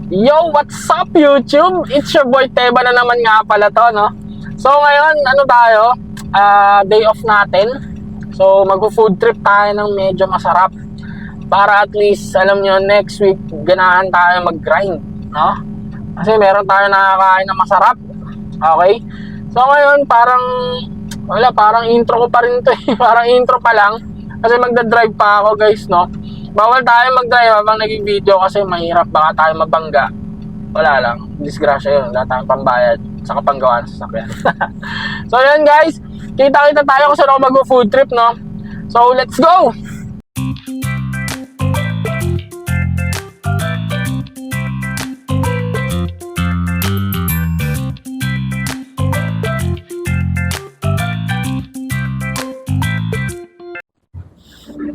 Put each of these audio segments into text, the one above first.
Yo, what's up YouTube? It's your boy Teba na naman nga pala to, no? So ngayon, ano tayo? Day off natin. So mag-food trip tayo ng medyo masarap. Para at least, alam nyo, next week, ganahan tayo mag-grind, no? Kasi meron tayo nakakain na masarap. Okay? So ngayon, parang intro ko pa rin to eh. Parang intro pa lang. Kasi magdadrive pa ako guys, no? Bawal tayo mag-drive habang naging video kasi mahirap, baka tayo mabangga. Wala lang, disgrasya yun, wala tayong pambayad sa kapanggawa ng sasakyan. So yun guys, kita-kita tayo kung saan ako mag-food trip, no? So let's go!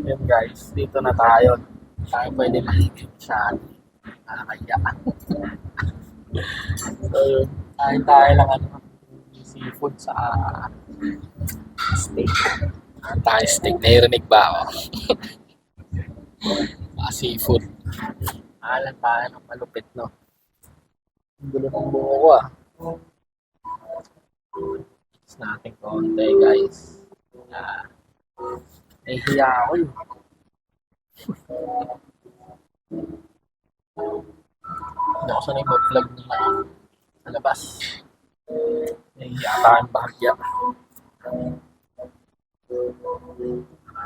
Yun guys, dito na tayo. Tayo pwede mahigit siya. Nakakaya. So yun, kain tayo lang seafood sa steak. Tayo steak, narinig ba ako? Seafood. Alam tayo ng malupit, no? Ang gulo ng buho ko It's natin konti guys. Nahihiya ako yun. Hindi ako sanay mag-vlog naman sa labas. Nahihiya tayong bahagya.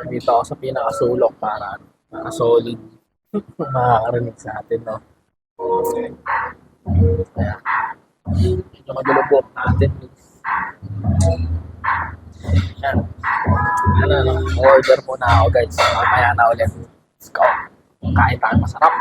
Dito ako sa pinakasulok para solid. Makakarinig sa atin, no? Kaya, medyo magulubok natin. Yan. Order muna ako guys. Mamaya na ulit. Let's go. Kain tayo masarap.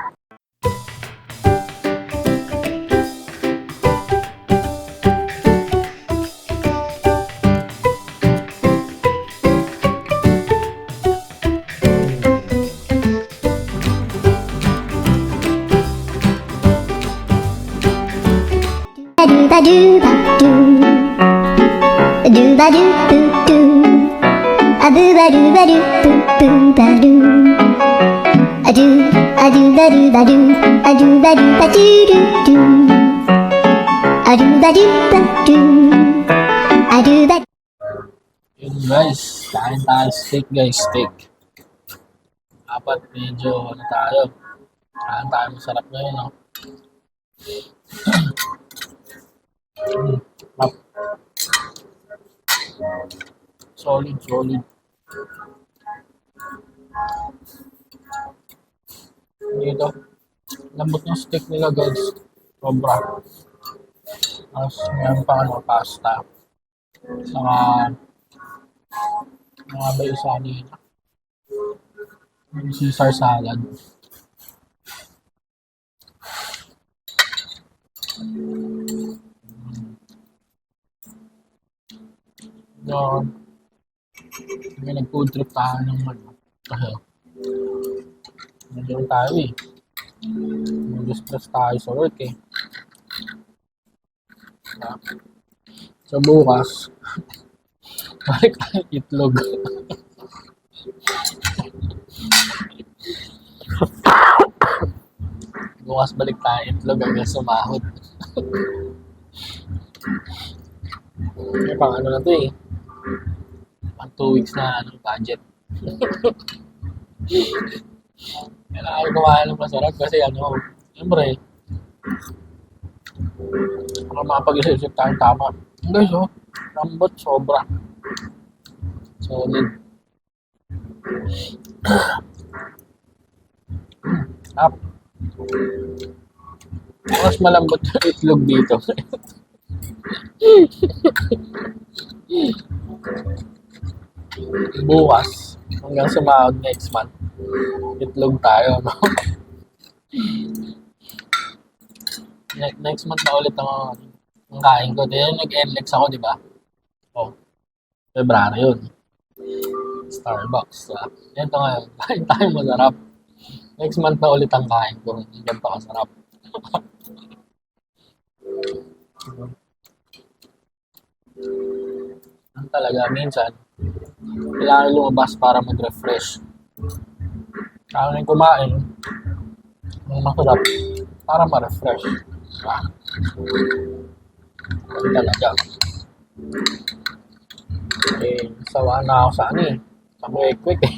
Yun guys, kain tayo steak guys, steak. Dapat medyo tayo. Kain tayo masarap ngayon, no? Solid. Dito, lambot ng steak nila guys. Sobra. Tapos meron pa pasta. Saka mga isa nila. Yung Caesar salad. So, may nag-food trip tayo ng kasi nandiyan tayo eh. Nag-stress tayo sa work eh. So bukas, balik tayo itlog. Bukas balik tayo itlog hanggang sumahod. May pang ano na to eh. Pang 2 weeks na budget. Kailangan kumain ng masarap kasi siyempre, para makapag-isip tayong tama. Guys, lambot sobra. Solid. Up. Mas malambot yung itlog dito. Bukas, hanggang sumahod next month, itlog tayo, no? Next month na ulit ang kain ko. Then nag-NLEX ako, di ba? February yun. Starbucks. Ito ngayon, kain tayo masarap. Next month na ulit ang kain ko. Hindi ganito kasarap. Ang talaga, minsan, kailangan lumabas para mag-refresh. Kailangan kumain, Ang masarap. Para ma-refresh. Ano talaga. Eh, sawa na ako sa ano eh. Sa quick eh.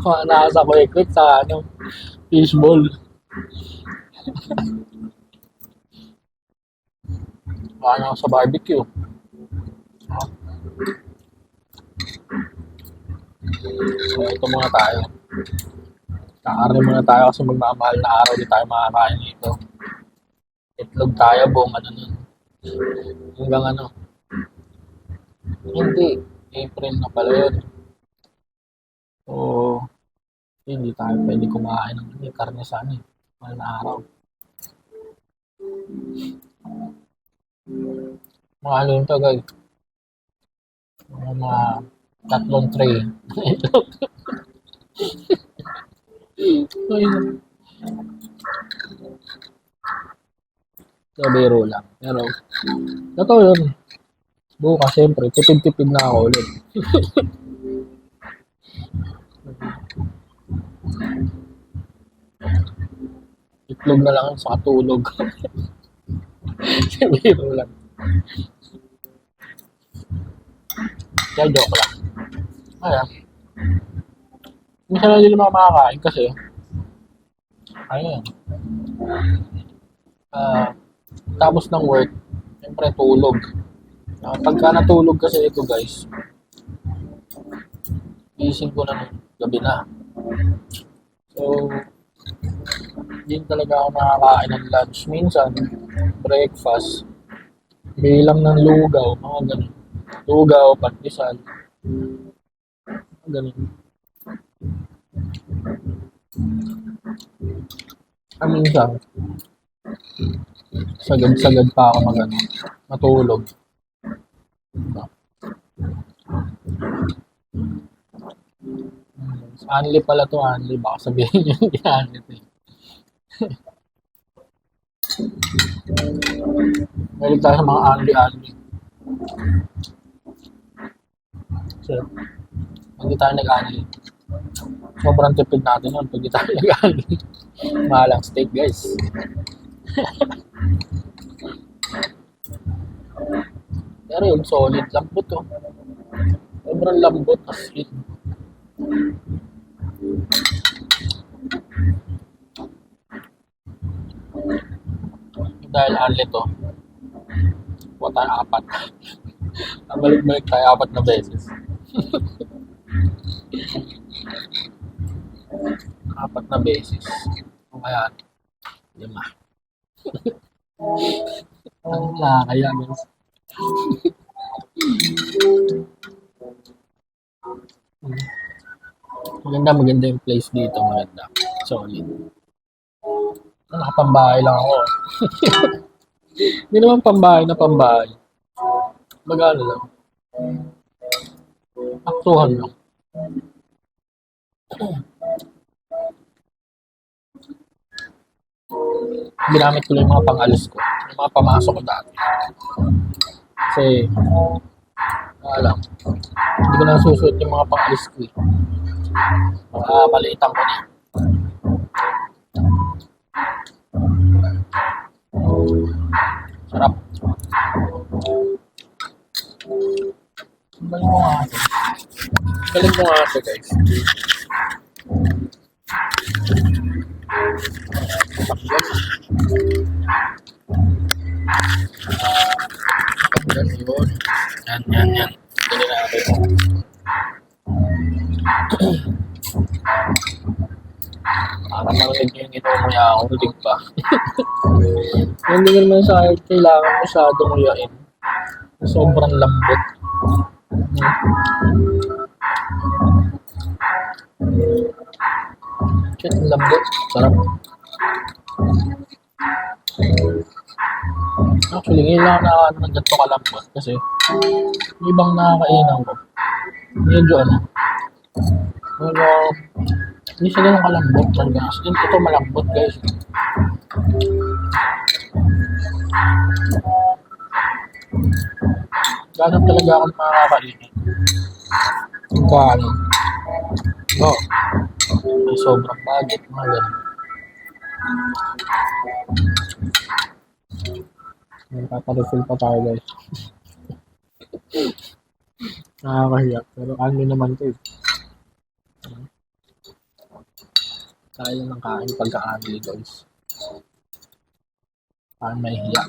Sawa na ako sa quick sa ano, fishball. Sawa na ako sa barbecue. So, ito muna tayo. Kakarne muna tayo kasi magmamahal na araw di tayo makakain nito. Itlog tayo buong ano nun. Hanggang ano. Hindi. April na pala yun. So, hindi tayo pwede kumain ng karne sa ano eh. Mahal na araw. Mga ano yun to guys. Mga tatlong tray. Ayun. So, biro lang. Pero, totoo yun. Bukas, siyempre, tipid-tipid na ako ulit. Itlog na lang sa katulog. Biro lang. Kaya joke lang. Kaya, minsan na din naman makakain kasi, ayun, tapos ng work, siyempre tulog. Pagka natulog kasi ito guys, gising ko na ng gabi na. So, hindi talaga ako nakakain ng lunch. Minsan, breakfast, bilang ng lugaw, mga ganun. Lugaw, pandesal, ganun. Minsan, sagad-sagad pa ako matulog. Anli pala to, Anli. Baka sabihin yung Anli to. Mahilig tayo sa mga Anli. So, hindi tayo nag-Anli. Sobrang tipid natin yun pag hindi tayo nag-Anli. Mahalang steak, guys. Pero yun, solid. Lambot to. Sobrang lambot as in. Dahil Anli to, kuha tayo 4. Balik-balik tayo 4 na beses. 4 na beses. O kaya, 5. Ano na kaya guys? Maganda yung place dito. Maganda. Solid. Nakapambahay lang ako. Hindi naman pambahay na pambahay. Magano lang. Aktuhan lang. Ginamit ko lang yung mga pang-alis ko. Yung mga pamasok ko dati. Kasi, alam, hindi ko na susuot yung mga pang-alis ko eh. Maliitan ko na. Sarap. Galing mo nga ito. Galing mo nga ito guys. Yan yun. Yan. Galing na ako. Parang marinig nyo yung inuumuya ako. Rinig pa. Hindi naman sa akin kailangan masyadong uyain. Sobrang lambot. Shit, lambot. Sarap. Actually, ngayon lang ako ng ganito kalambot kasi yung ibang nakakainan ko. Medyo pero hindi siya ganun kalambot talaga. Ito malambot guys. Ganun talaga ako makakainin. Kung paano. may sobrang budget, mga ganun. Nagpaparefill pa tayo guys. Nakakahiya. Pero ano naman to eh. Kaya lang ng kain pagka-anli guys. Parang may hiya.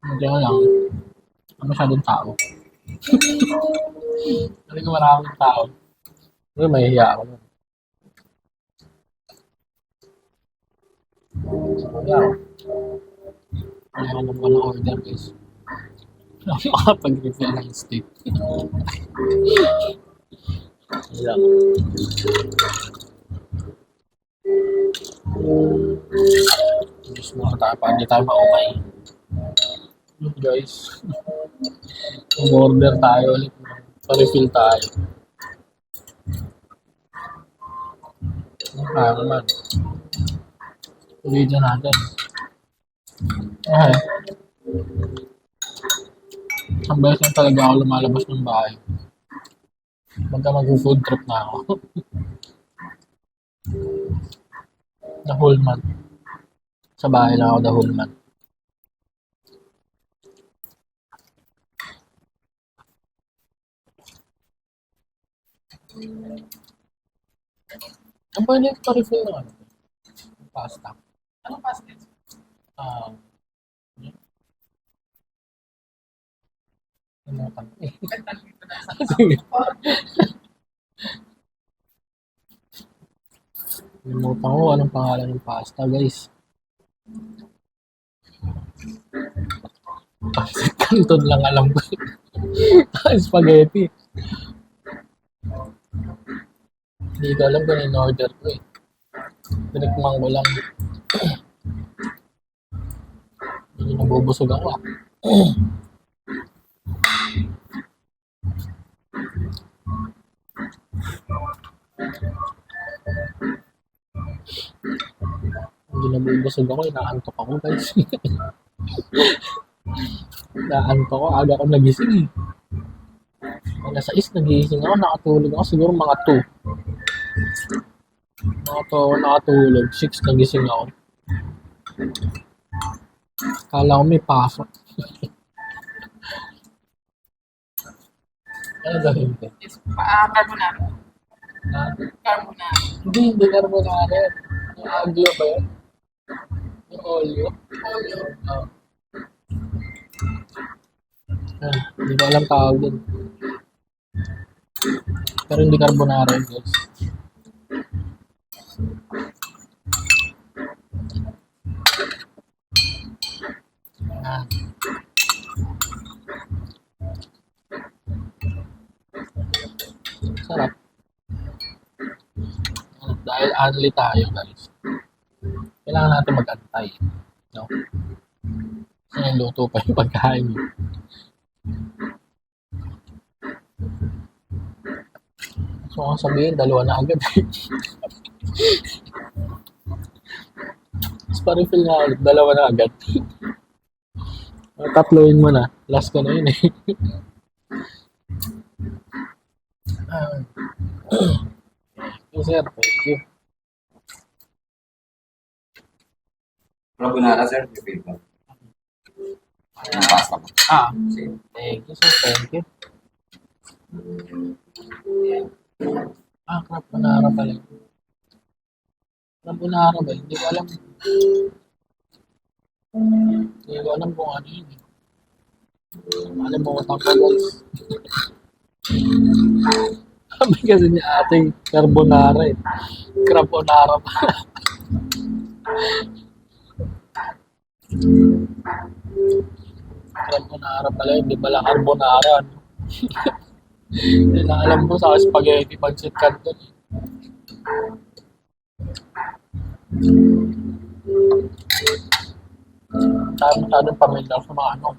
Hindi ko lang. Masyadong tao. Hindi ko maraming tao. Pero may hiya ako. Hiya ako. Kaya naman ko ng order guys. Makapag-refill ng steak. Hiya. Diyos mo tayo pa. Hindi tayo maumay. Guys. Order tayo ulit. Pa-refill tayo. Kaya naman. Tuloy dyan natin. Okay. Ang beses lang talaga ako lumalabas ng bahay. Magka mag-food trip na ako. The whole month. Sa bahay lang ako the whole month. Ang pwede pa-refill na ano? Pasta. Anong pasta? Ano eh. Sige. Limutan ko anong pangalan ng pasta guys. Pancit Canton lang alam ko. Spaghetti. Hindi ko alam kung in-order ko eh. Tinikman ko lang. Hindi nabubusog ako ah. Hindi nabubusog ako, inaantok ako guys. Inaantok ako, aga ako nagising eh. Alas 6 nagising ako, nakatulog ako siguro mga 2. Nakatulog, 6 nagising ako. Kala ko may pasok. Ano gawin ko? Carbonara. Ha? Carbonara. Hindi carbonara. Yung agyo ba yun? Yung olio? Olio. Oo. Hindi ko alam tawag din. Pero hindi carbonara yun guys. Ayan. Sarap. Dahil only tayo guys. Kailangan natin mag-antay. No? Kasi luto pa yung pagkain. So kung sabihin, dalawa na agad. Tapos pa-refill na ulit, dalawa na agad. Tatloin mo na. Last ko na yun eh. Thank you sir, thank you. Carbonara, sir. Yung favorite. Yung pasta mo. Thank you sir, thank you. Carbonara pala. Carbonara ba? Hindi ko alam. Hindi ko alam kung ano yun. Alam mo, ko guys. Sabi kasi niya ating carbonara eh. Carbonara pa. Carbonara pala, hindi pala carbonara. No? Hindi na alam ko sa spaghetti pancit canton. Masyadong pamilyar sa mga ano.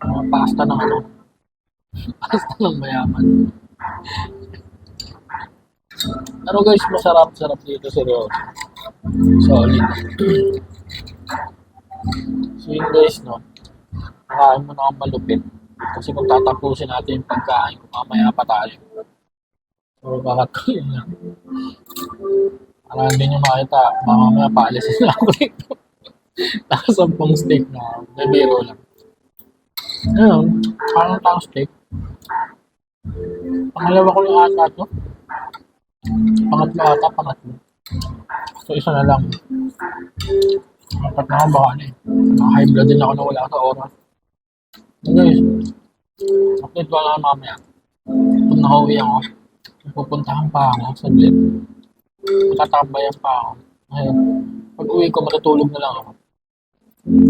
Mga pasta ng ano. Pasta ng mayaman. Pero guys, masarap dito seryoso. Solid. So yun guys, no? Kakain mo na akong malupit. Kasi kung tatapusin natin yung pagkain, kung mamaya pa tayo. So, kakatuloy lang. Para hindi nyo makita, mamaya paalisin na ako dito. Nakasampung steak na, bibiro lang. Ayun, parang tang steak. Pangalawa ko yung ata to. Pangatlo ata, pangatlo. So, isa na lang. Dapat na ako baka na eh. Naka-high blood din ako na wala sa oras. So guys, update ko lang mamaya. Kung nakauwi ako, pupuntahan pa ako sa blip. Matatambayan pa ako. Ngayon, pag uwi ko, matutulog na lang ako.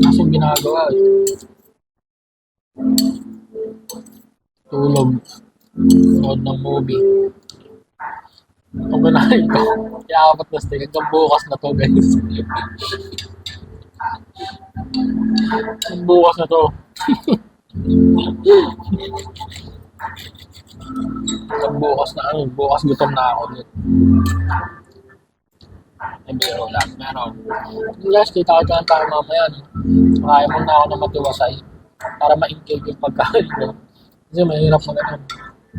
Kasi yung ginagawa eh. Tulog. Nood ng movie. Kung kinahin ko, iaabot na steak. Hanggang bukas na to guys. Hanggang bukas na to. Hanggang bukas na ano, bukas gutom na ako dito. Ay, biro lang. Meron. Guys, kita-kita tayo mamaya. No? Kaya mo na ako na matiwasay para ma-ingkig yung pagkain ko. Kasi mahirap mo ganun.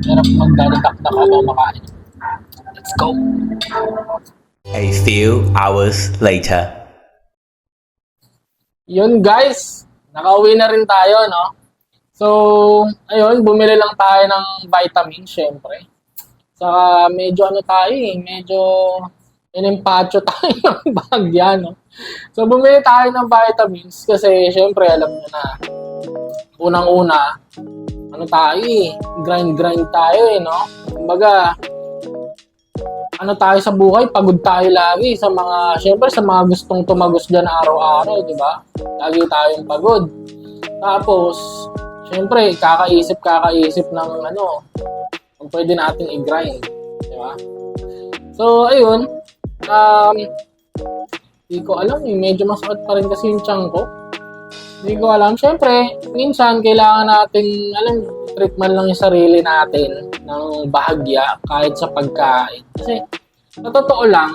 Mahirap magdadadak-dak habang makain. Let's go! A few hours later. Yun guys, nakauwi na rin tayo, no? So, ayun, bumili lang tayo ng vitamin, syempre. Saka medyo ano tayo eh, medyo inimpacho tayo ng bagya, no? So, bumili tayo ng vitamins kasi syempre, alam nyo na, unang-una, ano tayo eh, grind tayo eh, no? Kumbaga, ano tayo sa buhay, pagod tayo lagi sa mga, syempre sa mga gustong tumagos dyan araw-araw, di ba? Lagi tayong pagod. Tapos, syempre, kakaisip ng ano, kung pwede nating i-grind, di ba? So, ayun, hindi ko alam, medyo masakit pa rin kasi yung tiyan ko. Hindi ko alam. Syempre, minsan kailangan natin, treatment lang yung sarili natin ng bahagya kahit sa pagkain. Kasi, sa totoo lang,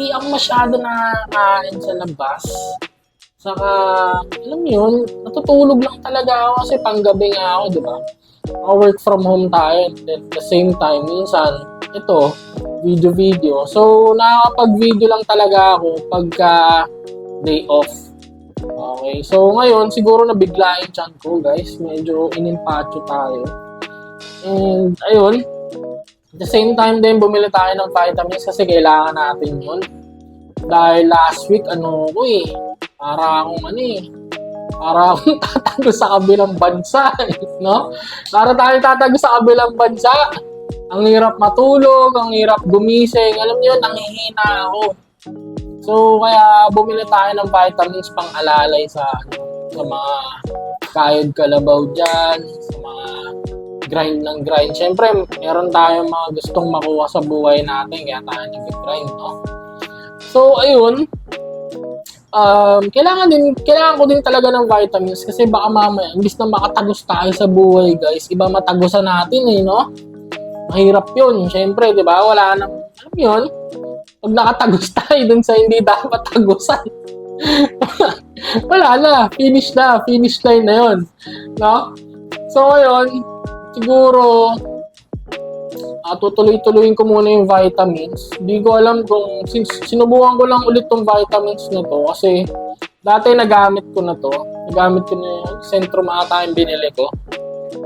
di ako masyado nakakain sa labas. Saka, alam mo yun, natutulog lang talaga ako kasi panggabi nga ako, di ba? Work from home tayo. At the same time, minsan, ito, video. So, nakakapag-video lang talaga ako pagka day off. Okay, so ngayon, siguro nabigla yung tiyan ko, guys. Medyo inimpacho tayo. And, ayun. At the same time din, bumili tayo ng vitamins kasi kailangan natin yun. Dahil last week, para akong tatago sa kabilang bansa, no? Para tayo tatago sa kabilang bansa. Ang hirap matulog, ang hirap gumising. Alam niyo, nanghihina ako. So, kaya bumili tayo ng vitamins pang alalay sa mga kayod kalabaw dyan, sa mga grind ng grind. Siyempre, meron tayong mga gustong makuha sa buhay natin, kaya tayo nag-grind, no? So, ayun. Kailangan ko din talaga ng vitamins kasi baka mamaya, imbis na makatagos tayo sa buhay, guys, iba matagosan natin, no? Mahirap yun. Siyempre, di ba? Wala nang, alam yun, pag nakatagos tayo dun sa hindi dapat tagusan, wala na. Finish line na yun. No? So, ngayon, siguro, tutuloy-tuloyin ko muna yung vitamins. Hindi ko alam kung, sinubukan ko lang ulit tong vitamins na to kasi dati nagamit ko na to. Nagamit ko na yung Centrum ata yung binili ko.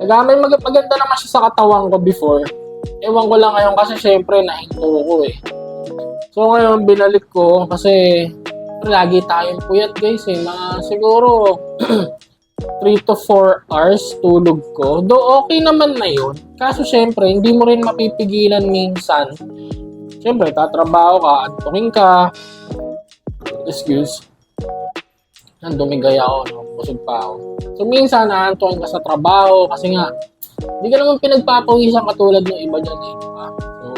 Maganda naman siya sa katawan ko before. Ewan ko lang ngayon kasi syempre nahinto ko eh. So ngayon binalik ko kasi lagi tayong puyat guys eh. Siguro 3 to 4 hours tulog ko. Though okay naman na yun. Kaso syempre hindi mo rin mapipigilan minsan. Syempre tatrabaho ka, antukin ka. Excuse. Dumigay ako, no? Busog pa ako. So minsan naantukin ka sa trabaho kasi nga hindi ka naman pinagpapawisan katulad ng iba dyan eh. So,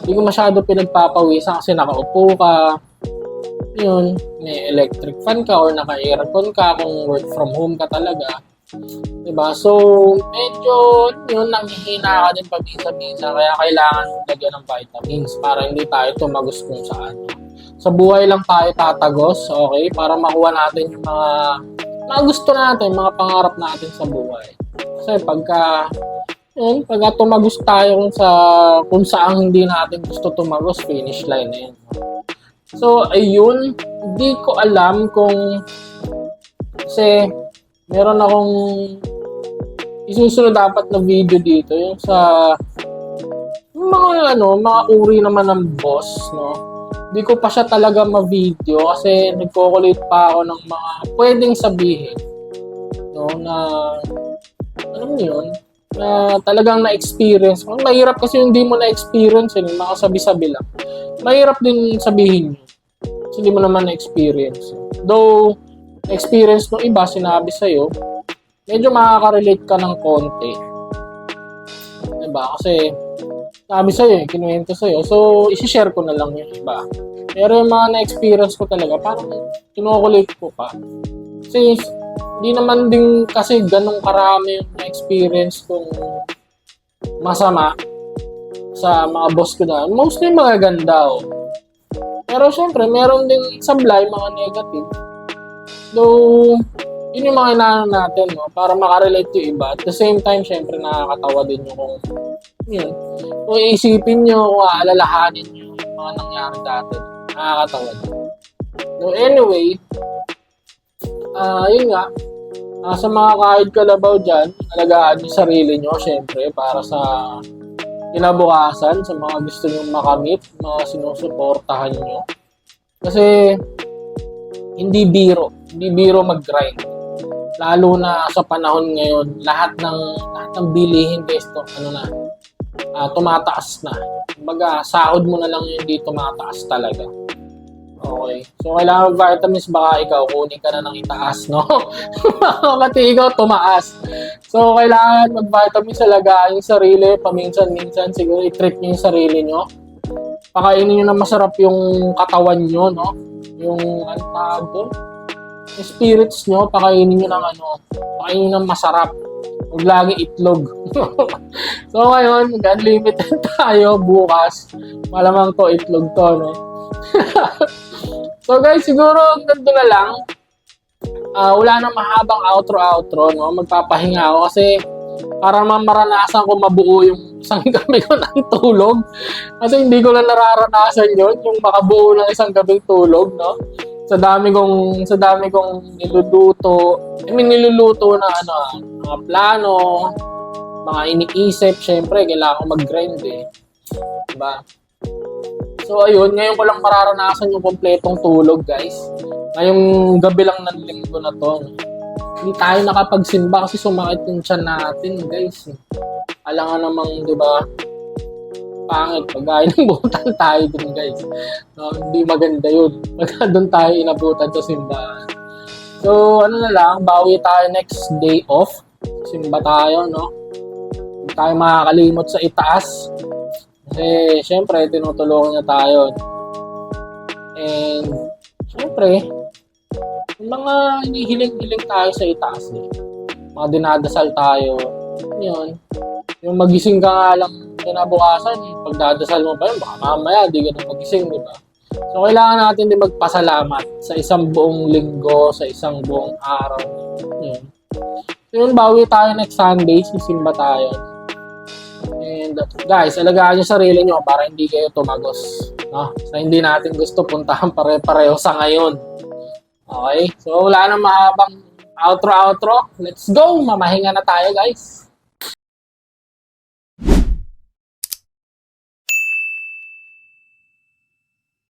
hindi ko masyado pinagpapawisan kasi nakaupo ka. Yun, may electric fan ka or naka-aircon ka kung work from home ka talaga. Diba? So, medyo yun, nanghihina ka din paminsan-minsan. Kaya kailangan lagyan ng vitamins para hindi tayo tumagos kung saan. sa buhay lang tayo tatagos, okay? Para makuha natin yung mga gusto natin, mga pangarap natin sa buhay. Kasi pagka tumagos tayo kung saan hindi natin gusto tumagos, finish line na yun. So, ayun, hindi ko alam kasi meron akong isusunod dapat na video dito yung sa mga uri naman ng boss, no? Hindi ko pa siya talaga ma-video kasi nagko-collate pa ako ng mga pwedeng sabihin, no, na alam niyo yun, na talagang na-experience. Mahirap kasi yung hindi mo na-experience yun, makasabi-sabi lang. Mahirap din sabihin yun. Kasi hindi mo naman na-experience. Though, experience ng iba, sinabi sa'yo, medyo makaka-relate ka ng konti. Diba? Kasi, sabi sa'yo, kinuwento sa'yo. So, isi-share ko na lang yung iba. Pero yung mga na-experience ko talaga, parang kinukulate ko pa. Kasi, hindi naman din kasi ganong karami yung na-experience kong masama sa mga boss ko na. Mostly mga ganda, oh. Pero syempre, meron din sablay, mga negative. Though, yun yung mga inaano natin, no? Para makarelate yung iba. At the same time, syempre, nakakatawa din yung kung iisipin nyo, kung aalalahanin nyo yung mga nangyari dati. Nakakatawa din. So, anyway, yun nga, sa mga kahit kalabaw dyan, alagaan yung sarili nyo, syempre, para sa kinabukasan, sa mga gusto nyo makamit, mga sinusuportahan nyo. Kasi, hindi biro mag-grind. Lalo na sa panahon ngayon, lahat ng bilihin guys, tumataas na. Kumbaga, sahod mo na lang yung hindi tumataas talaga. Okay. So, kailangan vitamins, baka ikaw, kunin ka na ng itaas, no? Pati ikaw, tumaas. So, kailangan mag-vitamins, alagaan yung sarili, paminsan-minsan, siguro i-treat nyo yung sarili nyo. Pakainin nyo na masarap yung katawan nyo, no? Yung, yung spirits nyo, pakainin nyo pakainin nyo ng masarap. Huwag lagi itlog. So, ngayon, unlimited tayo bukas. Malamang to, itlog to, no? So guys, siguro ganito na lang. Wala nang mahabang outro, no? Magpapahinga ako kasi para maranasan ko mabuo yung isang gabi ko ng tulog. Kasi hindi ko na nararanasan yun, yung makabuo ng isang gabing tulog, no? Sa dami kong niluluto. Niluluto na mga plano, mga iniisip, syempre kailangan ko mag-grind eh. Diba? So ayun, ngayon ko lang mararanasan yung kompletong tulog, guys. Ngayong gabi lang ng linggo na to. Hindi tayo nakapagsimba kasi sumakit yung tiyan natin, guys. Alangan namang, di ba, pangit. Pag inabutan tayo dun, guys. No, hindi maganda yun. Pagka dun tayo inabutan sa simbahan. So, na lang, bawi tayo next day off. Simba tayo, no? Hindi tayo makakalimot sa itaas. Kasi, syempre, tinutulungan niya tayo. And, syempre, yung mga hinihiling-hiling tayo sa itaas, eh. Mga dinadasal tayo. Yun. Yung magising ka nga lang kinabukasan, pagdadasal mo pa yun, baka mamaya, di ka na magising, di ba? So, kailangan natin din magpasalamat sa isang buong linggo, sa isang buong araw. Yun. So, yun, bawi tayo next Sunday, sisimba tayo. And guys, alagaan yung sarili nyo para hindi kayo tumagos. No? So, hindi natin gusto puntahan pare-pareho sa ngayon. Okay? So, wala nang mahabang outro. Let's go! Mamahinga na tayo, guys.